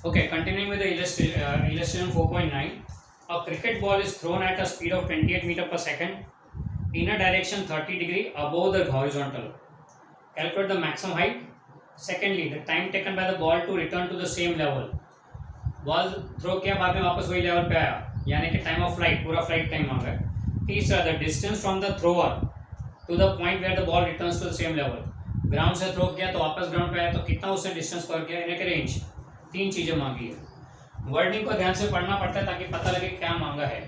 Okay, continuing with the illustration 4.9. A cricket ball is thrown at a speed of 28 meter per second in a direction 30 degree above the horizontal. Calculate the maximum height. Secondly, the time taken by the ball to return to the same level. Ball throw किया, बाद में वापस वही level पे आया, यानी कि time of flight, पूरा फ्लाइट टाइम मांगा है। तीसरा, the distance from the thrower to the point where the ball returns to the same level. Ground से थ्रो किया तो वापस ग्राउंड पे आया तो कितना उससे डिस्टेंस कवर किया, यानी कि रेंज। तीन चीजें मांगी है। वर्डिंग को ध्यान से पढ़ना पड़ता है ताकि पता लगे क्या मांगा है।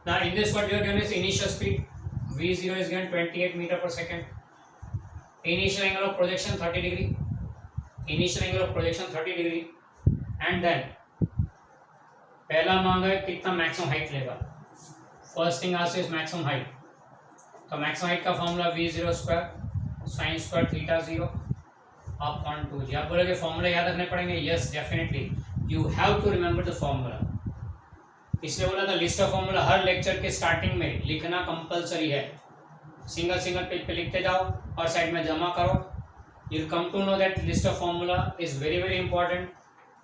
Now in this what you are given is initial speed v0 is given 28 meter per second. Initial angle of projection 30 degree. Initial angle of projection 30 degree. And then पहला मांगा है कितना मैक्सिमम हाइट लेगा। First thing asked is maximum height. तो maximum height का formula v0 square sine square theta 0 upon 2g। आप बोलोगे formula याद रखने पड़ेंगे। Yes definitely you have to remember the formula. इसलिए बोला था लिस्ट ऑफ फॉर्मूला हर लेक्चर के स्टार्टिंग में लिखना कंपलसरी है। सिंगल सिंगल पेज पे लिखते जाओ और साइड में जमा करो। You come to know that list of formula is very very important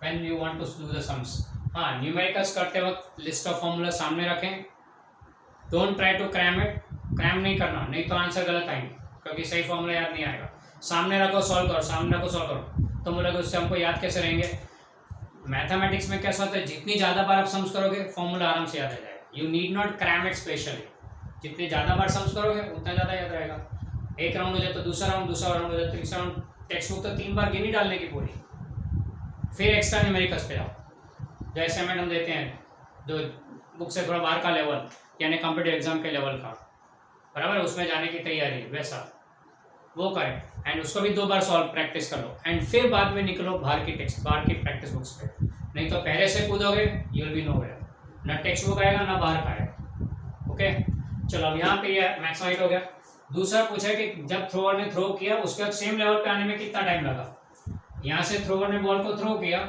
when you want to do the sums. हाँ, न्यूमेरिकल्स करते वक्त लिस्ट ऑफ फॉर्मूला सामने रखें। Don't try to cram it. Cram नहीं करना, नहीं तो आंसर गलत आएंगे, क्योंकि सही फॉर्मूला याद नहीं आएगा। सामने रखो सॉल्व करो, सामने रखो सॉल्व करो, तो बोलोगे उससे हमको याद कैसे रहेंगे। मैथमेटिक्स में कैसा होता है, जितनी ज़्यादा बार आप सम्स करोगे फॉर्मूला आराम से याद आ जाएगा। You need not cram it specially. जितनी ज़्यादा बार सम्स करोगे उतना ज़्यादा याद रहेगा। एक राउंड हो जाए तो दूसरा राउंड, दूसरा राउंड हो जाए तीसरा राउंड। टेक्स्ट बुक तो 3 बार गिनी डालने की पूरी। फिर एक्स्ट्रा न्यूमेरिकल्स पे जाओ, जो असाइनमेंट हम देते हैं, जो बुक से थोड़ा बाहर का लेवल, यानी कॉम्पिटिटिव एग्जाम के लेवल का, बराबर, उसमें जाने की तैयारी वैसा वो करें। एंड उसको भी 2 बार सॉल्व प्रैक्टिस कर लो। एंड फिर बाद में निकलो बाहर की टेक्स्ट, बाहर की प्रैक्टिस बुक्स पे। नहीं तो पहले से कूदोगे यू विल बी नोवेयर। ना टेक्स्ट बुक आएगा ना बाहर का आएगा। ओके, चलो अब यहाँ पे ये मैक्सिमम हाइट हो गया। दूसरा पूछा कि जब थ्रोअर ने थ्रो किया उसके बाद सेम लेवल पे आने में कितना टाइम लगा। यहाँ से थ्रोअर ने बॉल को थ्रो किया,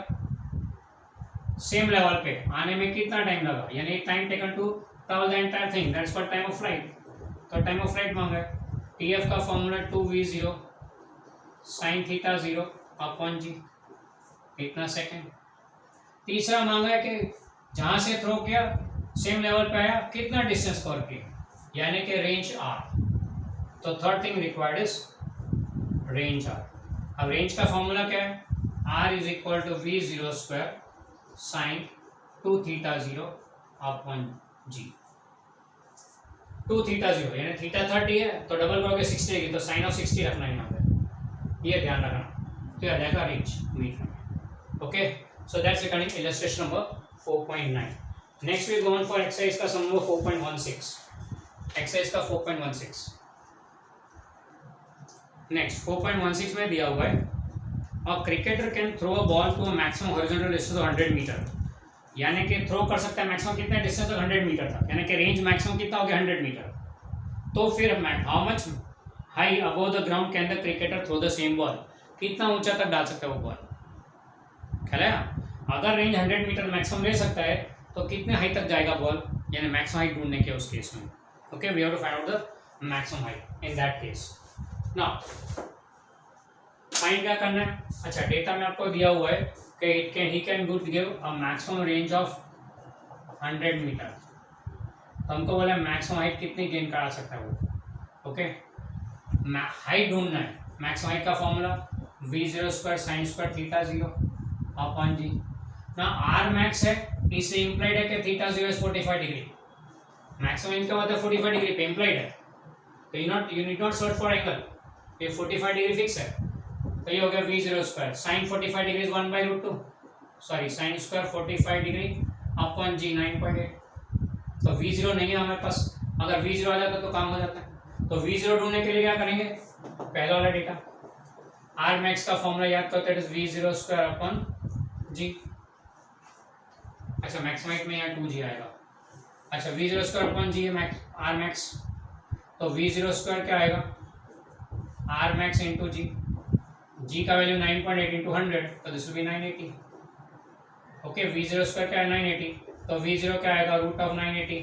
सेम लेवल पे आने में कितना टाइम लगा, यानी time taken to travel the entire thing, that's called time of flight. तो टाइम ऑफ फ्लाइट मांगा है। TF का formula 2v0 sine theta 0 upon g, कितना सेकंड। तीसरा मांगा है कि जहां से थ्रो किया सेम लेवल पे आया, कितना डिस्टेंस कवर किया, यानी कि रेंज r। तो third thing required is range r। अब रेंज का फॉर्मूला क्या है, r is equal to v0 square sine 2 theta 0 upon g. 2 theta 0 यानी थीटा 30 है तो डबल करोगे 60 डिग्री, तो साइन ऑफ 60 रखना है यहाँ पे, ये ध्यान रखना। तो याद आएगा रेंज मीट में। Okay, so that's regarding illustration number 4.9. Next we go on for exercise का सम नंबर 4.16। एक्सरसाइज का 4.16 नेक्स्ट 4.16 में दिया हुआ है, a cricketer can throw a ball to a maximum horizontal distance of 100 metre. यानी कि थ्रो कर सकता है मैक्सिमम कितना डिस्टेंस, 100 मीटर तक, यानी कि रेंज मैक्सिमम कितना हो गया 100 मीटर। तो फिर how much high above the ground can the cricketer throw the same ball, कितना ऊंचा तक डाल सकता है वो बॉल। ख्याल है ना, अगर रेंज 100 मीटर मैक्सिमम ले सकता है तो कितने हाई तक जाएगा बॉल, यानी मैक्सिमम हाइट ढूंढने के उस केस में। Okay, we have to find out the maximum height in that case. Now find क्या करना है। अच्छा, डेटा में आपको दिया हुआ है कि he can give a maximum range of 100 metre. तो हमको बोला मैक्सिमम हाइट कितनी गेन करा सकता है वो। ओके, हाइट ढूंढना है। मैक्सिमम हाइट का formula v0 square sine square theta 0 upon g. ना r मैक्स है, इससे इंप्लाइड है कि थीटा 0 इज 45 डिग्री। मैक्सिमम इनका मतलब 45 डिग्री पे इंप्लाइड है, तो you need not search for angle, ये 45 डिग्री फिक्स है। तो ये हो गया v0 square sine 45 degree 1/√2, sorry sine square 45 degree upon g 9.8। तो v0 नहीं है हमारे पास, अगर v0 आ जाता तो काम हो जाता है। तो v0 ढूंढने के लिए क्या करेंगे, पहला वाला डेटा r मैक्स का फॉर्मूला याद करते हैं, v0 स्क्वायर अपॉन जी। अच्छा, मैक्सिमम हाइट में यहाँ 2g आएगा। अच्छा, v0 स्क्वायर अपॉन जी है r मैक्स, तो v0 स्क्वायर क्या आएगा, r मैक्स इंटू जी। g का वैल्यू 9.8 इंटू 100, तो this will be 980। Okay, v0 square क्या है 980, तो v0 क्या आएगा रूट ऑफ 980।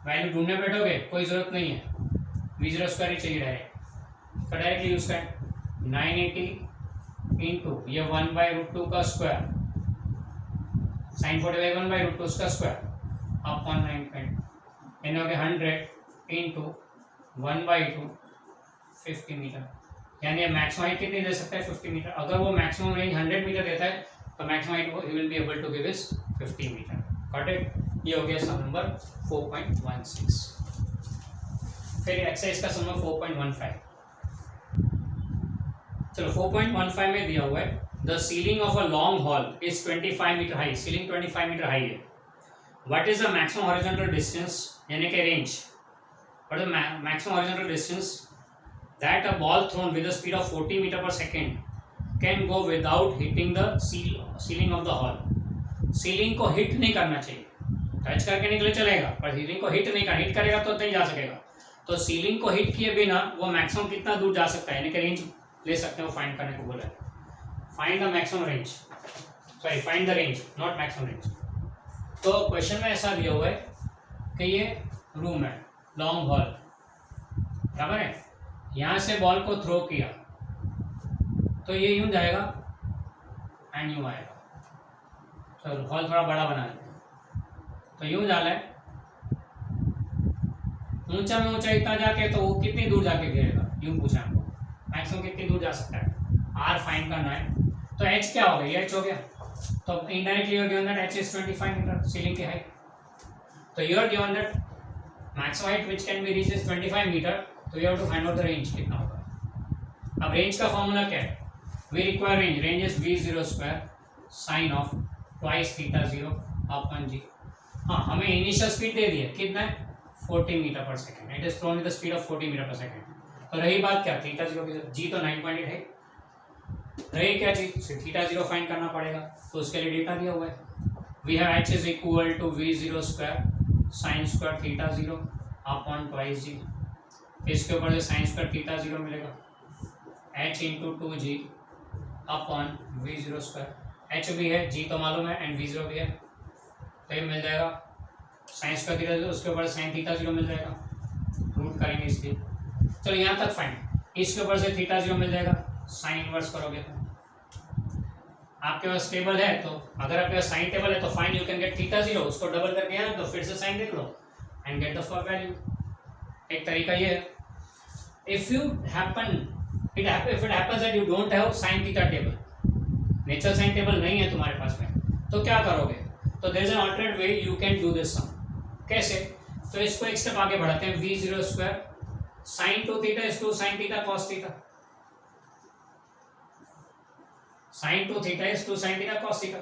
वैल्यू ढूंढने बैठोगे कोई जरूरत नहीं है, v0 स्क्वायर ही चाहिए डायरेक्ट, तो डायरेक्टली यूज करें 980 इंटू ये 1/√2 का स्क्वायर साइन 45 1/√2 उसका स्क्वायर अपॉन 9.5 यानी हो गया 100 इंटू 1/2 50 मीटर। यानी मैक्सिमम हाइट कितनी दे सकता है 50 मीटर। अगर वो मैक्सिमम रेंज 100 मीटर देता है तो maximum height he will be able to give is 50 metre. Got it. ये हो गया सम नंबर 4.16। फिर एक्सरसाइज का सम नंबर 4.15। चलो 4.15 में दिया हुआ है the ceiling of a long hall is 25 metre high. Ceiling 25 metre high है। What is the maximum horizontal distance यानी कि range, what is the maximum horizontal distance that a ball thrown with a speed of 40 meter per second can go without hitting the ceiling of the hall। Ceiling को hit नहीं करना चाहिए, touch करके निकले चलेगा पर सीलिंग को hit नहीं कर, हिट करेगा तो नहीं जा सकेगा। तो सीलिंग को हिट किए बिना वो मैक्सिमम कितना दूर जा सकता है यानी कि रेंज ले सकते हैं वो फाइंड करने को बोला है। Find the maximum range, sorry find the range not maximum range. तो क्वेश्चन में ऐसा दिया हुआ है कि ये रूम है लॉन्ग हॉल, बराबर है। यहाँ से बॉल को थ्रो किया तो ये यूं जाएगा एंड यूं आएगा। तो हॉल थोड़ा बड़ा बना है तो यूं जाला है, ऊंचा में ऊंचा इतना जाके तो वो कितनी दूर जाके गिरेगा यूं पूछा हमको, मैक्सिमम कितनी दूर जा सकता है। आर फाइंड करना है तो एच क्या हो गया, ये एच हो गया। तो indirectly you are given that H is 25 metre ceiling की हाइट। तो you are given that maximum height which can be reach is 25 metre. तो you have to find out the range कितना होगा। अब रेंज का फॉर्मूला क्या है, we require range, range is v0 square sine of twice theta 0 upon g. हाँ हमें initial speed दे दी है कितना है 40 metre per second, it is thrown with the speed of 40 metre per second. तो रही बात क्या थीटा 0 की, जी तो 9.8 है, रही क्या चीज थीटा 0 फाइंड करना पड़ेगा। तो उसके लिए डेटा दिया हुआ है we have h is equal to v0 square sine square theta 0 upon twice g. इसके ऊपर से साइन स्क्वायर थीटा 0 मिलेगा h into 2g upon v0 square. h भी है, g तो मालूम है एंड v0 भी है तो ये मिल जाएगा साइन स्क्वायर थीटा 0, उसके ऊपर साइन थीटा 0 मिल जाएगा, रूट करेंगे इसलिए। चलो यहाँ तक फाइंड, इसके ऊपर से थीटा 0 मिल जाएगा, साइन इनवर्स करोगे तो आपके पास टेबल है तो अगर आपके पास साइन टेबल है तो find you can gate theta 0, उसको डबल करके यहाँ तो फिर से साइन देख लो एंड गेट द वैल्यू। एक तरीका ये है if it happens that you don't have sin theta table, natural sine table नहीं है तुम्हारे पास में तो क्या करोगे, तो there is an alternate way you can do this sum। कैसे, तो इसको एक स्टेप आगे बढ़ाते हैं v0 square sine 2 theta is 2 sine theta cos theta, sine 2 theta is 2 sine theta cos theta.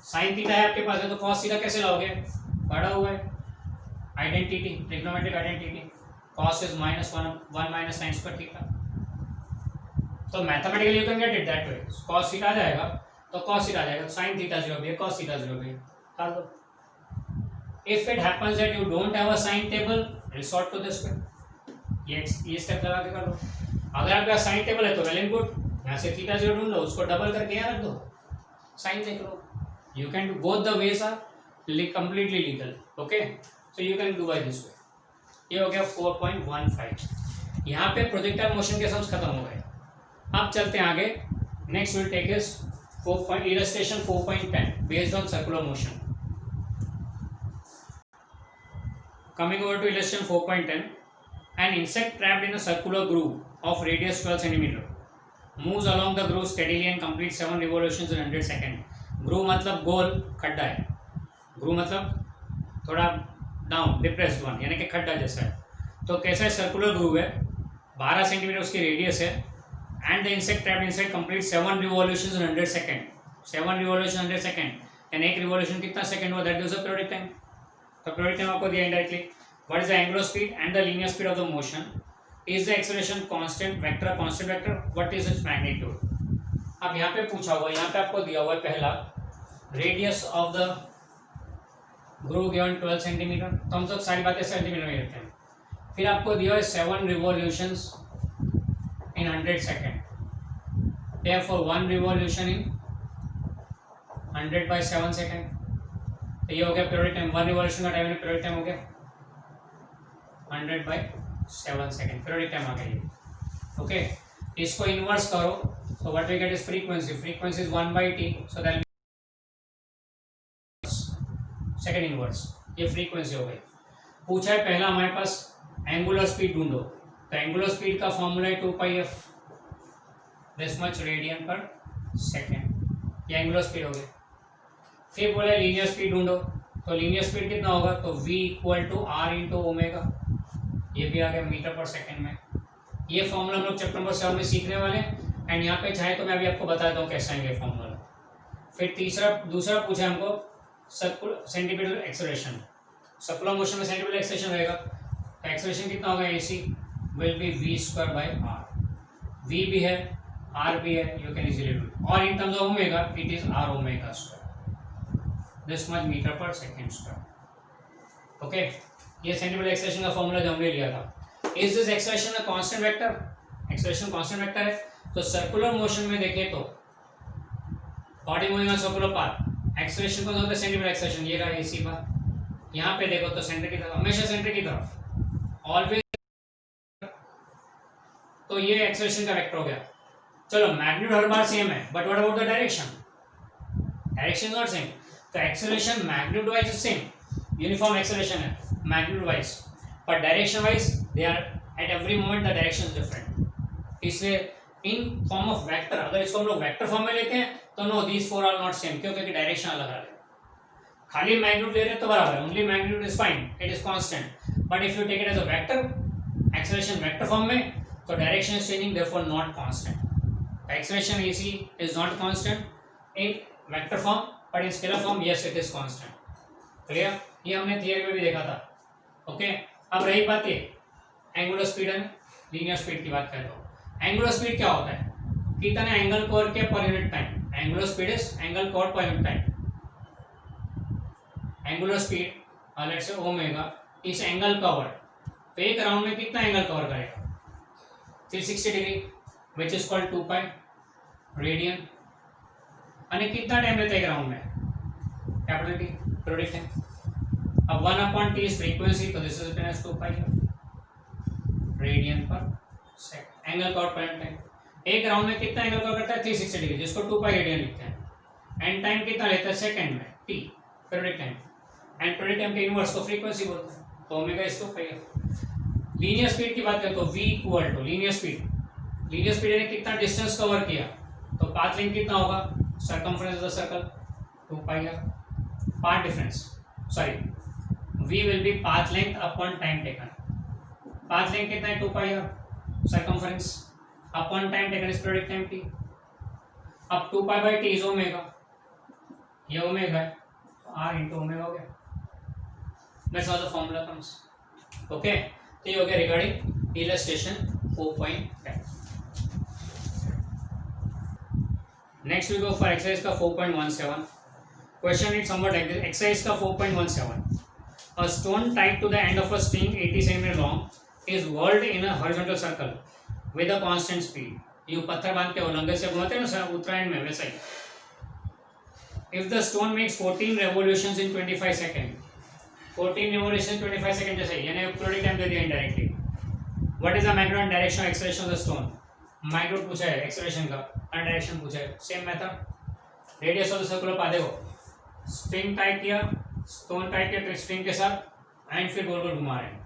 Sine theta है आपके पास है तो cos थीटा कैसे लाओगे, पढ़ा हुआ है identity, trigonometric identity, cos is -1 minus sin square theta। तो mathematically you can get it that way, cos theta आ जाएगा तो cos थीटा आ जाएगा, sin थीटा 0 भी है cos थीटा 0 भी है, डाल दो। If it happens that you don't have a sine table resort to this way, ये स्टेप लगा के कर लो। अगर आपके पास साइन टेबल है तो वेल एंड गुड, यहाँ से थीटा 0 ढूंढ लो, उसको डबल करके यहाँ रख दो, साइन देख लो। You can do both the ways are completely legal, okay. So you can do by this way. ये हो गया 4.15। यहाँ पे प्रोजेक्टाइल मोशन के सम्स खत्म हो गए। अब चलते हैं आगे, next will take is illustration 4.10 based on circular motion. Coming over to illustration 4.10, an insect trapped in a circular groove of radius 12 centimetre moves along the groove steadily and complete 7 revolutions in 100 second. Groove मतलब गोल खड्डा है, groove मतलब थोड़ा down depressed one यानी कि खड्डा जैसा है। तो कैसा है, सर्कुलर ग्रूव है, 12 सेंटीमीटर उसकी रेडियस है and the insect trapped inside complete 7 revolutions in 100 second. 7 revolution 100 second यानी एक रिवॉल्यूशन कितना सेकंड हुआ, that gives a periodic time. तो पीरियोडिक टाइम आपको दिया indirectly. What is the angular speed and the linear speed of the motion, is the acceleration constant vector, constant vector, what is its magnitude. अब यहाँ पे पूछा हुआ है, यहाँ पे आपको दिया हुआ है पहला radius of the groove given 12 centimetre, तो हम सब सारी बातें सेंटीमीटर में रखते हैं। फिर आपको दिया है 7 revolutions in 100 second, therefore 1 revolution in 100/7 second. तो ये हो गया पीरियड टाइम, 1 रिवॉल्यूशन का टाइम पीरियड टाइम हो गया 100/7 सेकेंड, पीरियड टाइम आ गया। ओके, इसको इन्वर्स करो तो what we get is frequency, frequency is 1/t, so that second inverse, ये फ्रीक्वेंसी हो गई। पूछा है पहला हमारे पास एंगुलर स्पीड ढूंढो, तो एंगुलर स्पीड का फॉर्मूला है 2πf दिस मच रेडियन पर सेकेंड, ये एंगुलर स्पीड हो गई। फिर बोला लीनियर स्पीड ढूंढो, तो लीनियर स्पीड कितना होगा, तो v equal to r into omega, ये भी आ गया मीटर पर सेकेंड में। ये फॉर्मूला हम लोग चैप्टर नंबर 7 में सीखने वाले हैं, एंड यहाँ पे चाहे तो मैं अभी आपको बताता हूँ कैसा है ये फॉर्मूला। फिर दूसरा पूछा हमको सेंटीमीटर एक्सेलरेशन, सर्कुलर मोशन में सेंटीमीटर एक्सेलरेशन रहेगा, तो एक्सेलरेशन कितना होगा, ac will be v square by r, v भी है r भी है, यू कैन इजीली डू, और in terms of omega it is r omega square this much metre per second square. Okay, ये सेंटीमीटर एक्सेलरेशन का formula जो हमने लिया था। Is this acceleration a constant vector, acceleration constant vector है, तो circular motion में देखें तो body moving on circular path, acceleration कौन सा होता है, सेंटीमीटर एक्सेलरेशन, ये रहा ac बार। यहाँ पे देखो तो सेंटर की तरफ, हमेशा सेंटर की तरफ ऑलवेज, तो ये एक्सेलरेशन का वेक्टर हो गया। चलो मैग्नीट्यूड हर बार सेम है, but what about the direction, direction not same, तो acceleration magnitude wise same, uniform acceleration है मैग्नीट्यूड वाइज, पर direction wise they are at every moment the direction is different. इसलिए इन फॉर्म ऑफ वेक्टर, अगर इसको हम लोग वेक्टर फॉर्म में लेते हैं तो no these four are not same, क्योंकि डायरेक्शन अलग अलग है। खाली मैग्नीट्यूड ले रहे हैं तो बराबर है, only magnitude is fine, it is constant, but if you take it as a vector acceleration vector form में, तो direction is changing therefore not constant. Acceleration ac is not constant in vector form, but in scalar form yes it is constant. Clear, ये हमने theory में भी देखा था। Okay, अब रही बात ये angular speed and linear speed की बात करें तो एंगुलर स्पीड क्या होता है, कितने एंगल कवर किया per unit time, angular speed is angle cover per unit time. Angular speed let's say omega इस एंगल कवर, तो एक राउंड में कितना एंगल कवर करेगा, 360 degree which is called 2 pi radian, और कितना टाइम लेता है एक राउंड में, कैपिटल टी पीरियड टाइम। अब 1/t इज फ्रीक्वेंसी, तो this is written as 2 pi radian per second, angle cover per time. एक राउंड में कितना एंगल कवर करता है, 360 डिग्री, जिसको 2 पाई रेडियन लिखते हैं, एंड टाइम कितना लेता है सेकंड में, t period time, and period time के इनवर्स को फ्रीक्वेंसी बोलते हैं, तो omega is 2 pi. Linear speed की बात करें तो v equal to linear speed ने कितना डिस्टेंस कवर किया, तो पाथ लेंथ कितना होगा, circumference of the circle 2 pi r, path difference sorry v will be path length upon time taken, path length कितना है 2 pi r, circumference upon time taken is period time t। अब 2 pi by t is omega, ये omega है, r into omega हो गया, that's how the formula comes. Okay, तो ये हो गया regarding illustration 4.10। Next we go for exercise का 4.17। Question it somewhat like this, exercise का 4.17, a stone tied to the end of a string 80 cm long is whirled in a horizontal circle with a constant speed। ये पत्थर बांध के उलंघे से घुमाते हैं ना उत्तरायण में, वैसा ही। If the stone makes 14 revolutions in 25 seconds, 14 revolutions 25 seconds जैसे, यानी पीरियड टाइम दे दिया indirectly. What is the magnitude and direction of acceleration of the stone? Magnitude पूछा है एक्सेलरेशन का, और डायरेक्शन पूछा है, same method. Radius of the circular path देखो, स्ट्रिंग टाइट किया, स्टोन टाइट किया, तो स्ट्रिंग के साथ एंड फिर गोल गोल घुमा रहे हैं,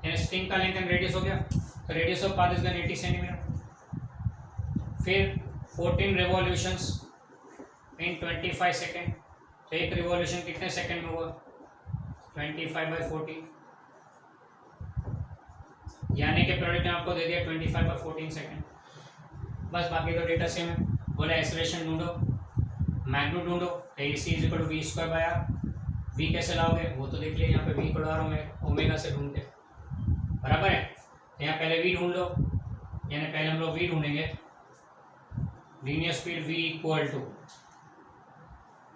यानी स्ट्रिंग का लेंथ एंड रेडियस हो गया, तो radius of path is 80 centimetre. फिर 14 रेवोल्यूशंस इन 25 सेकेंड, तो एक रिवॉल्यूशन कितने सेकंड में हुआ, 25/14, यानी कि प्रोडक्ट ने आपको दे दिया 25/14 सेकंड। बस बाकी तो डेटा सेम है। बोला एक्सेलरेशन ढूंढो, मैग्नीट्यूड ढूंढो, तो ac is equal to v square by r। v कैसे लाओगे वो तो देख लिया, यहाँ पे v को डालो ओमेगा से ढूंढ के, बराबर है। यहाँ पहले v ढूंढ लो, यानी पहले हम लोग v ढूंढेंगे, linear speed v equal to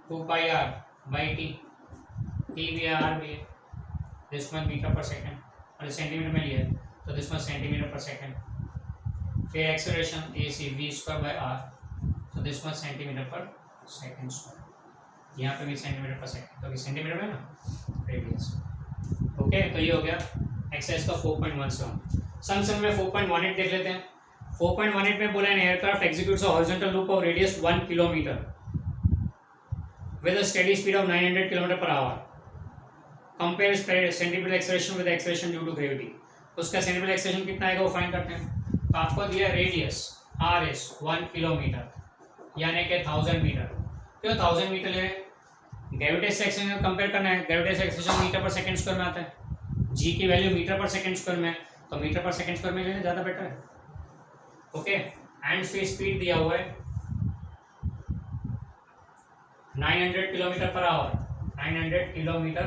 2 pi r by t, t भी है r भी है, this much metre per second, और सेंटीमीटर में लिया है तो this much centimetre per second. फिर acceleration ac v square by r, तो this much centimetre per second square. यहाँ पे भी सेंटीमीटर पर सेकेंड, तो सेंटीमीटर में ना रेडियस। ओके, तो ये हो गया एक्सरसाइज का 4.17। संग में 4.18 देख लेते हैं। 4.18 में बोला an aircraft executes a horizontal loop of radius 1 kilometre with a steady speed of 900 km per hour. Compare centripetal acceleration with acceleration due to gravity. उसका centripetal acceleration कितना आएगा वो फाइंड करते हैं. तो आपको दिया रेडियस RS 1 किलोमीटर यानी कि 1000 मीटर. क्यों 1000 मीटर है? ग्रेविटेशनल एक्सेलरेशन कंपेयर करना है. Gravitational acceleration metre per second square में आता है. जी की value metre per second square में, तो मीटर पर सेकंड स्क्वायर में लेना ज़्यादा बेटर है. ओके, एंड फिर स्पीड दिया हुआ है 900 kilometre per our. 900 kilometre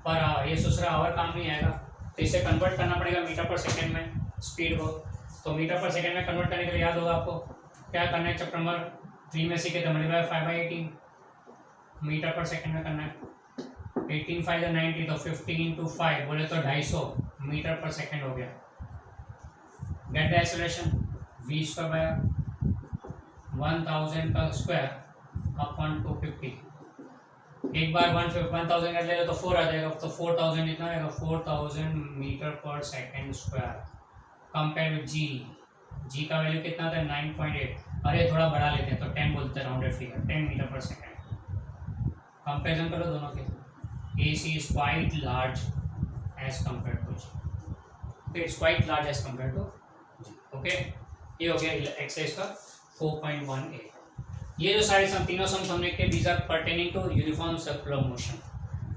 per our. ये दूसरा आवर काम नहीं आएगा, तो इसे कन्वर्ट करना पड़ेगा मीटर पर सेकंड में स्पीड को. तो मीटर पर सेकंड में कन्वर्ट करने के लिए याद होगा आपको क्या करना है. चैप्टर नंबर 3 में सीखे थे. मल्टीप्लाई 5/18 मीटर पर सेकंड में करना है. 18 5 90, तो 50 × 5 बोले तो 250 मीटर पर सेकंड हो गया. गेट द एक्सेलरेशन v² 1000 का स्क्वायर अपॉन 250. एक बार 1000 कर लेगा तो 4 आ जाएगा, तो 4000 इतना आएगा. 4000 metre per second square. Compare with जी का वैल्यू कितना था 9.8. अरे थोड़ा बढ़ा लेते हैं तो 10 बोलते हैं, rounded figure 10 metre per second. Comparison करो दोनों के. AC is quite large as compared to G. Okay, it's quite large as compared to G. Okay, ये हो गया एक्सरसाइज का 4.1a. ये जो सारे सम तीनों सम हमने के these are pertaining to uniform circular motion.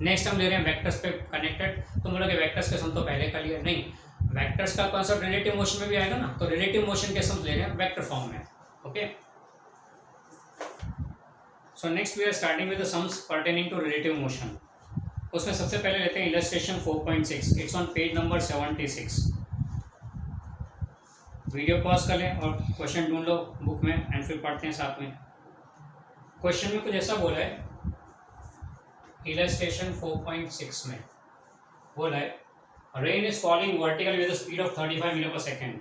Next हम ले रहे हैं वेक्टर्स पे कनेक्टेड. तो बोलोगे वेक्टर्स के सम तो पहले कर लिया. नहीं, वेक्टर्स का कॉन्सेप्ट रिलेटिव मोशन में भी आएगा ना. तो रिलेटिव मोशन के सम ले रहे हैं वेक्टर फॉर्म में. Okay, so next we are starting with the sums pertaining to relative motion. उसमें सबसे पहले लेते हैं illustration 4.6. It's on page number 76. Video pause कर लें और क्वेश्चन ढूंढ लो बुक में एंड फिर पढ़ते हैं साथ में. क्वेश्चन में कुछ ऐसा बोला है. इलस्ट्रेशन 4.6 में बोला है rain is falling vertical with the speed of 35 metre per second.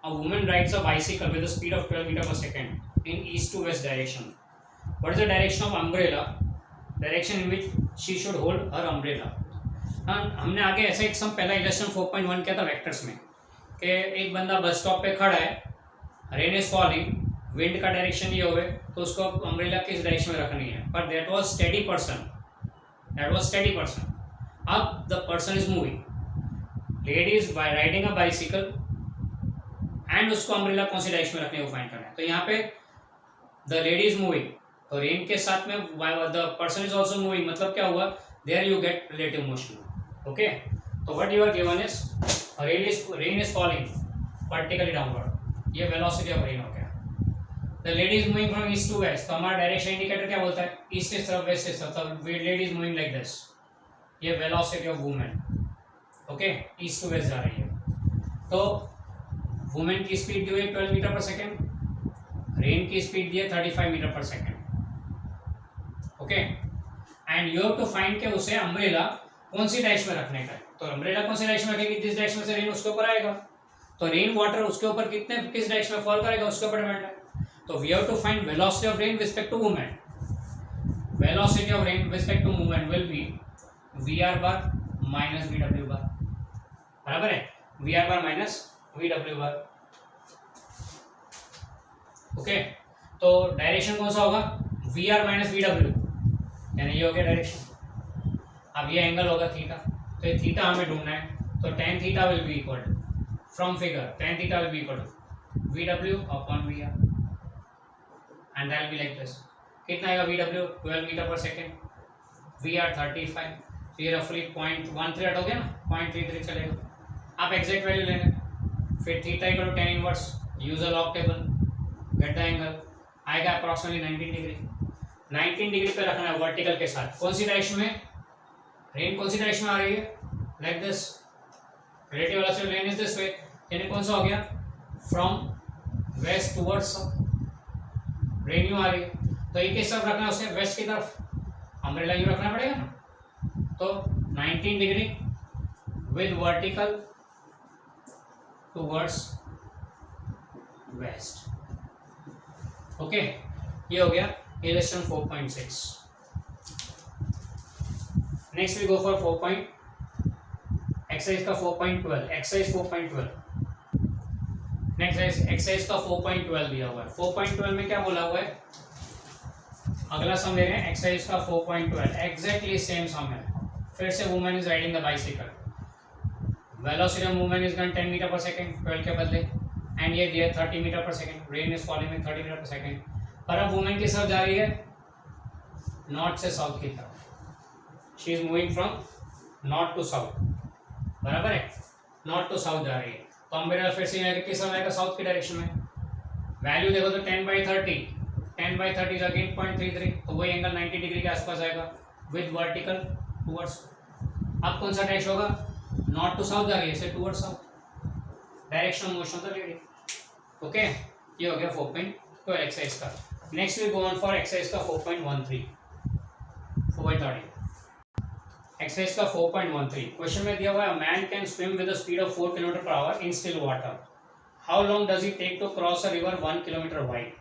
A woman rides a bicycle with the speed of 12 metre per second in east to west direction. What is the direction of umbrella? Direction in which she should hold her umbrella. हमने आगे ऐसा एक सम पहला illustration 4.1 किया था vectors में कि एक बंदा बस स्टॉप पे खड़ा है, रेन इज फॉलिंग, विंड का डायरेक्शन ये हुए तो उसको अम्ब्रेला किस डायरेक्शन में रखनी है. पर दैट वाज स्टेडी पर्सन. अब the person is moving, lady is riding a bicycle and उसको अम्ब्रेला कौन सी डायरेक्शन में रखने को फाइंड करना है. तो यहाँ पे द लेडी इज मूविंग, तो रेन के साथ में the person is also moving, मतलब क्या हुआ there you get relative motion. Okay, तो what you are given is rain is falling vertically downward. ये वेलोसिटी ऑफ रेन हो गया. The lady is moving from east to west, तो हमारा direction indicator क्या बोलता है ईस्ट इस तरफ वेस्ट इस तरफ. तो lady is moving like this. ये velocity of women. Okay, east to west जा रही है. तो वुमेन की स्पीड दी हुई 12 मीटर पर सेकेंड, रेन की स्पीड दी है 35 metre per second. Okay, and you have to find के उसे अम्ब्रेला कौन सी डायरेक्शन में रखने का है. तो अम्ब्रेला कौन सी डायरेक्शन में रखेगी, जिस डायरेक्शन से रेन उसके ऊपर आएगा. तो रेन वाटर उसके ऊपर किस डायरेक्शन में फॉल करेगा उसके ऊपर डिपेंड है. तो we have to find velocity of rain with respect to movement. Velocity of rain with respect to movement will be VR bar minus VW bar. बराबर है, VR bar minus VW bar. Okay, तो direction कौन सा होगा VR minus VW, यानी ये हो गया डायरेक्शन. अब ये एंगल होगा थीटा, तो ये थीटा हमें ढूंढना है. तो tan theta will be equal to from figure tan theta will be equal to VW upon VR and that will be like this. कितना आएगा VW 12 metre per second, VR 35. तो ये रफली 0.13 हो गया ना, 0.33 चलेगा. आप एग्जैक्ट वैल्यू लेंगे. फिर theta equal to tan inverse, use a log table, get the angle. आएगा अप्रॉक्सीमेटली 19 डिग्री. 19 डिग्री पे रखना है वर्टिकल के साथ. कौन सी डायरेक्शन में रेन कौन सी डायरेक्शन में आ रही है like this. Relative velocity of rain is this way, यानी कौन सा हो गया from west towards rain you आ रही है. तो ये किस तरफ रखना है उसे, वेस्ट की तरफ. अम्ब्रेला यू रखना पड़ेगा ना. तो 19 degree with vertical towards west. Okay, ये हो गया illustration 4.6. Next we go for 4. Exercise का 4.12. एक्सरसाइज 4.12. नेक्स्ट एक्सरसाइज का 4.12 दिया हुआ है. 4.12 में क्या बोला हुआ है अगला सम ले रहे हैं एक्सरसाइज का 4.12, एग्जैक्टली सेम सम है। फिर से women is riding the bicycle, velocity of movement is 10 metre per second 12 के बदले, एंड ये दिया 30 metre per second, rain is falling with 30 metre per second. पर अब वुमेन किस तरफ जा रही है, नॉर्थ से साउथ की तरफ। She is moving from north to south, बराबर है, नॉर्थ टू साउथ जा रही है। तो अम्ब्रेला फिर से किस तरफ आएगा, साउथ की डायरेक्शन में। वैल्यू देखो तो 10/30, 10/30 इज अगेन 0.33, तो वही एंगल 90 डिग्री के आसपास आएगा विद वर्टिकल टूवर्ड्स। अब कौन सा डायरेक्शन होगा, नॉर्थ टू साउथ जा रही है, से toward south, direction motion of the lady. Okay, ये हो गया 4.12 एक्सरसाइज का। Next we go on for exercise का 4.13, 4.13 एक्सरसाइज का 4.13। क्वेश्चन में दिया हुआ है man can swim with the speed of 4 kilometre per hour in still water, how long does he take to cross a river 1 kilometre wide.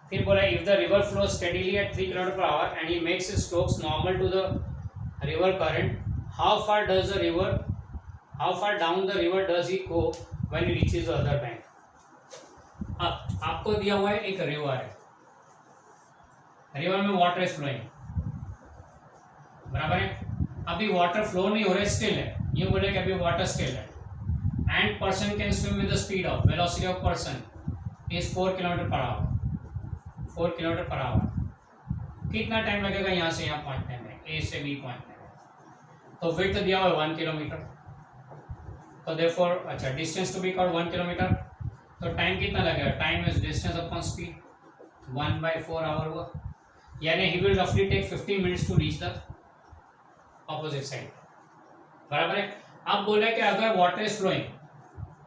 फिर बोला if the river flow steadily at 3 kilometre per hour and he makes his strokes normal to the river current, how far down the river does he go when he reaches the other bank. अब आपको दिया हुआ है एक river है, river में water is flowing, बराबर है। अभी वाटर फ्लो नहीं हो रहा है, स्टिल है, ये बोले कि अभी वाटर स्टिल है, and person can swim with the speed of, velocity of person is 4 kilometre per our, 4 kilometre per our. कितना टाइम लगेगा यहाँ से यहाँ पहुँचने में, ए से बी पहुँचने में। तो विड्थ दिया हुआ है 1 किलोमीटर, तो देयरफॉर अच्छा distance to be called 1 kilometre, तो टाइम कितना लगेगा, time is distance upon speed, 1/4 hour हुआ, यानी ही विल रफली take 15 minutes to reach the opposite side, बराबर है। अब बोले कि अगर वाटर इज फ्लोइंग,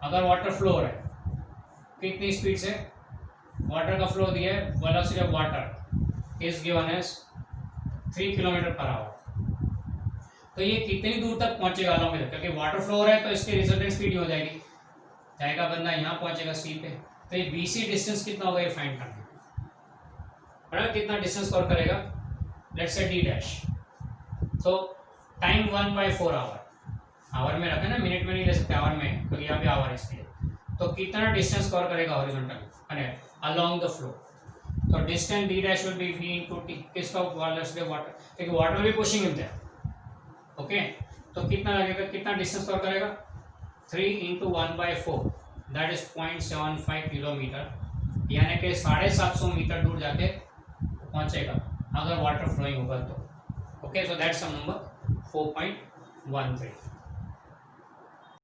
अगर वाटर फ्लो हो रहा है कितनी स्पीड से, वाटर का फ्लो दिया है, velocity of water is given as 3 kilometre per hour. तो ये कितनी दूर तक पहुंचेगा अलॉन्ग विद, क्योंकि वाटर फ्लो हो रहा है तो इसकी रिजल्टेंट स्पीड ही हो जाएगी, जाएगा बंदा यहाँ पहुंचेगा सी पे, तो ये BC डिस्टेंस कितना होगा ये फाइंड करना है, बराबर। कितना डिस्टेंस कवर करेगा, लेट्स से D डैश, तो टाइम 1/4 आवर, आवर में रखे ना, मिनट में नहीं ले सकते, आवर में, क्योंकि यहाँ पे आवर है इसलिए। तो कितना डिस्टेंस कवर करेगा हॉरिजॉन्टल अलोंग द फ्लो, तो distance D dash will be V into T, किसका, वाटर, क्योंकि वाटर भी पुशिंग इन देयर। ओके, तो कितना लगेगा, कितना डिस्टेंस कवर करेगा, 3 into 1/4 दैट इज 0.75 किलोमीटर, यानी कि 750 मीटर दूर जाके पहुंचेगा अगर वाटर फ्लोइंग होगा तो। Okay, so that's some number 4.13।